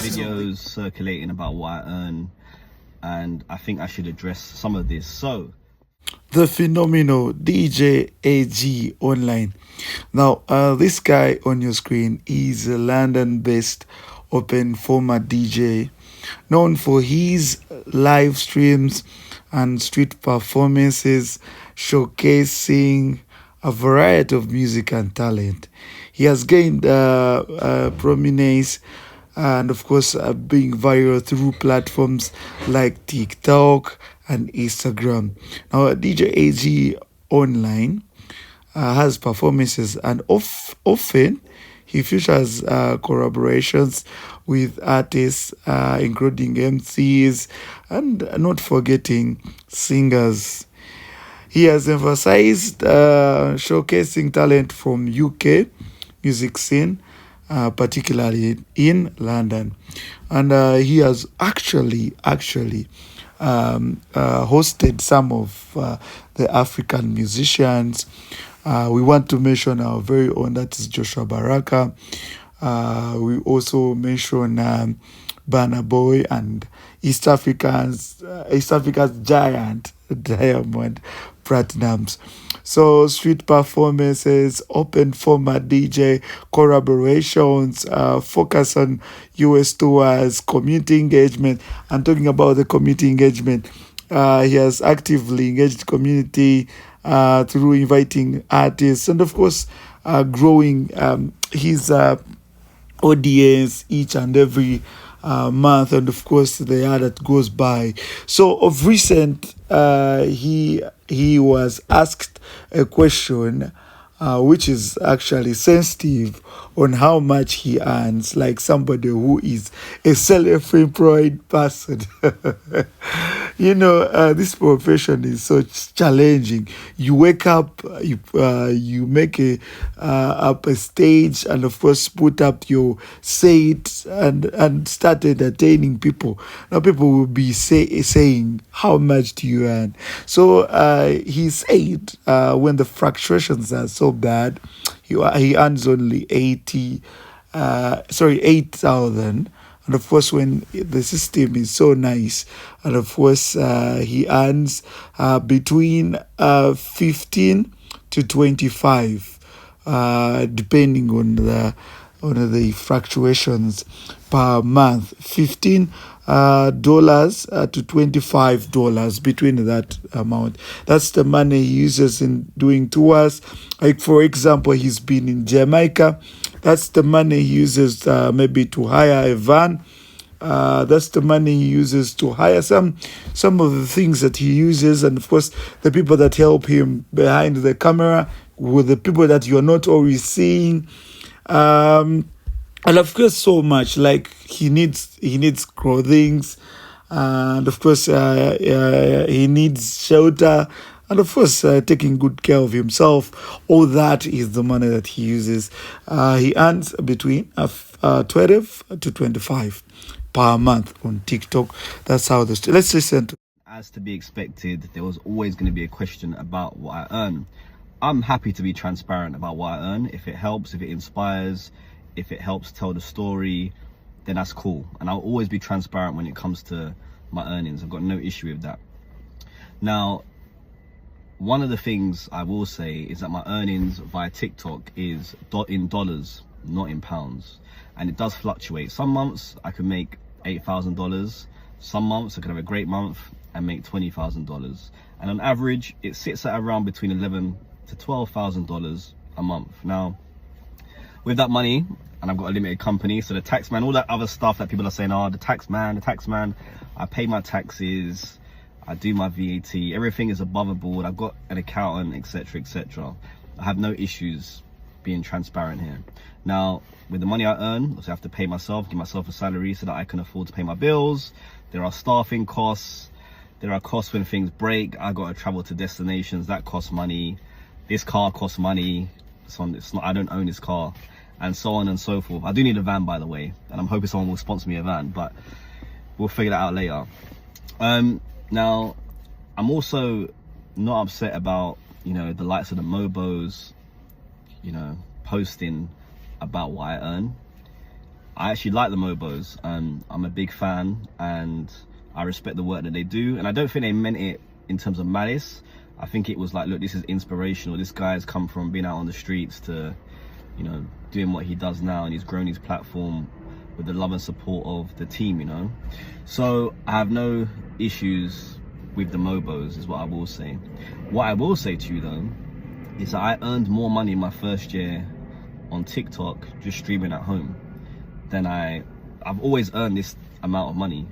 videos circulating about what I earn, and I think I should address some of this. So, the phenomenal DJ AG online. Now, this guy on your screen is a London-based open format DJ, known for his live streams and street performances, showcasing a variety of music and talent. He has gained prominence and, of course, being viral through platforms like TikTok and Instagram. Now, DJ AG online has performances, and often he features collaborations with artists, including MCs, and not forgetting singers. He has emphasized showcasing talent from UK music scene, particularly in London, and he has actually hosted some of the African musicians. We want to mention our very own, that is Joshua Baraka. We also mention Burna Boy and East Africa's giant Diamond Platinums. So street performances, open format DJ, collaborations, focus on US tours, community engagement. And talking about the community engagement, he has actively engaged community through inviting artists and, of course, growing his audience each and every month, and of course the year that goes by. So of recent, he was asked a question which is actually sensitive on how much he earns, like somebody who is a self-employed person. This profession is so challenging. You wake up, you make up a stage, and of course put up your set and start entertaining people. Now people will be saying, how much do you earn? So he said when the fluctuations are so bad, he earns only 8,000. And of course, when the system is so nice, and of course, he earns between 15 to 25, depending on the fluctuations per month. $15 to $25, between that amount. That's the money he uses in doing tours. Like, for example, he's been in Jamaica. That's the money he uses maybe to hire a van. That's the money he uses to hire some of the things that he uses. And of course, the people that help him behind the camera, with the people that you're not always seeing. And of course, so much, like he needs clothing, and of course he needs shelter, and of course taking good care of himself. All that is the money that he uses. He earns between 12 to 25 per month on TikTok. That's how let's listen to. as to be expected, there was always going to be a question about what I earn. I'm happy to be transparent about what I earn. If it helps, if it inspires, if it helps tell the story, then that's cool. And I'll always be transparent when it comes to my earnings. I've got no issue with that. Now, one of the things I will say is that my earnings via TikTok is in dollars, not in pounds. And it does fluctuate. Some months I can make $8,000. Some months I could have a great month and make $20,000. And on average, it sits at around between $11,000 to $12,000 a month. Now, with that money, and I've got a limited company, so the tax man, all that other stuff that people are saying, oh, the tax man, I pay my taxes, I do my VAT, everything is above board. I've got an accountant, etc., etc. I have no issues being transparent here. Now, with the money I earn, I have to pay myself, give myself a salary so that I can afford to pay my bills. There are staffing costs. There are costs when things break. I got to travel to destinations that cost money. This car costs money. It's not. I don't own this car, and so on and so forth. I do need a van, by the way, and I'm hoping someone will sponsor me a van, but we'll figure that out later. Now, I'm also not upset about, the likes of the Mobos, posting about what I earn. I actually like the Mobos. I'm a big fan, and I respect the work that they do. And I don't think they meant it in terms of malice. I think it was like, look, this is inspirational. This guy's come from being out on the streets to, you know, doing what he does now, and he's grown his platform with the love and support of the team, you know. So I have no issues with the Mobos, is what I will say. What I will say to you though is that I earned more money in my first year on TikTok just streaming at home than I've always earned this amount of money